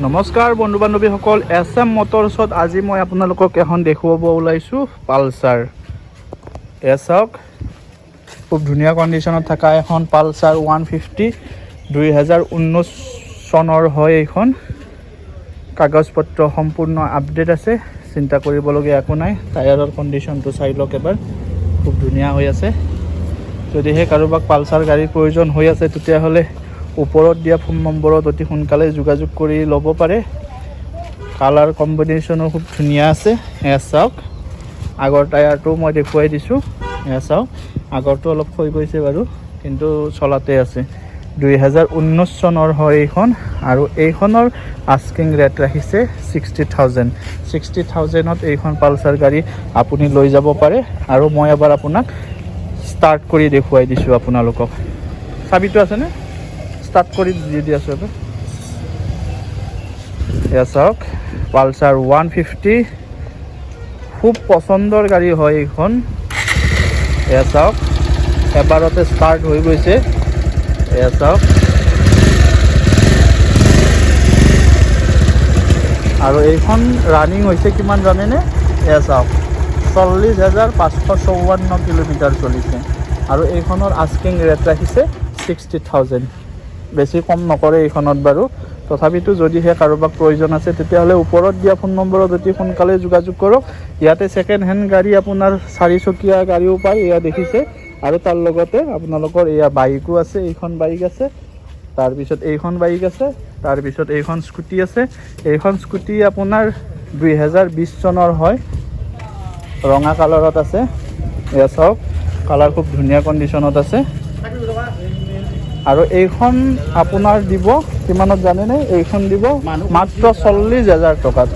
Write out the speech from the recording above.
নমস্কাৰ বন্ধু বান্ধৱীসকল, SM মটৰছত আজি মই আপোনালোকক এখন দেখুৱাব ওলাইছোঁ পালচাৰ। এয়া চাওক, খুব ধুনীয়া কণ্ডিশ্যনত থকা এখন পালচাৰ 150 2019 চনৰ হয়। এইখন কাগজ পত্ৰ সম্পূৰ্ণ আপডেট আছে, চিন্তা কৰিবলগীয়া একো নাই। টায়াৰৰ কণ্ডিশ্যনটো চাই লওক এবাৰ, খুব ধুনীয়া হৈ আছে। যদিহে কাৰোবাক পালচাৰ গাড়ীৰ প্ৰয়োজন হৈ আছে তেতিয়াহ'লে ওপৰত দিয়া ফোন নম্বৰত অতি সোনকালে যোগাযোগ কৰি ল'ব পাৰে। কালাৰ কম্বিনেশ্যনো খুব ধুনীয়া আছে। এয়া চাওক, আগৰ টায়াৰটো মই দেখুৱাই দিছোঁ। এয়া চাওক, আগৰটো অলপ হৈ গৈছে বাৰু, কিন্তু চলাতে আছে। 2019 চনৰ হয় এইখন, আৰু এইখনৰ আস্কিং ৰেট ৰাখিছে 60,000। 60,000ত এইখন পালচাৰ গাড়ী আপুনি লৈ যাব পাৰে। আৰু মই এবাৰ আপোনাক ষ্টাৰ্ট কৰি দেখুৱাই দিছোঁ আপোনালোকক। চাবিটো আছেনে? ষ্টাৰ্ট কৰি দি আছোঁ এবাৰ। এয়া চাওক, পালচাৰ 150 খুব পচন্দৰ গাড়ী হয় এইখন। এয়া চাওক, এবাৰতে ষ্টাৰ্ট হৈ গৈছে। এয়া চাওক, আৰু এইখন ৰানিং হৈছে কিমান জানেনে? এয়া চাওক, 40,554 কিলোমিটাৰ চলিছে। আৰু এইখনৰ আস্কিং ৰেট ৰাখিছে 60,000। বেছি কম নকৰে এইখনত বাৰু। তথাপিতো যদিহে কাৰোবাক প্ৰয়োজন আছে তেতিয়াহ'লে ওপৰত দিয়া ফোন নম্বৰত অতি সোনকালে যোগাযোগ কৰক। ইয়াতে ছেকেণ্ড হেণ্ড গাড়ী আপোনাৰ 4চকীয়া গাড়ীও পায়, এয়া দেখিছে। আৰু তাৰ লগতে আপোনালোকৰ এয়া বাইকো আছে। এইখন বাইক আছে, তাৰপিছত এইখন বাইক আছে, তাৰপিছত এইখন স্কুটি আছে। এইখন স্কুটি আপোনাৰ 2020 চনৰ হয়, ৰঙা কালাৰত আছে। এয়া চাওক, কালাৰ খুব ধুনীয়া কণ্ডিশ্যনত আছে। আৰু এইখন আপোনাৰ দিব কিমানত জানেনে? এইখন দিব মাত্ৰ 40,000 টকাত।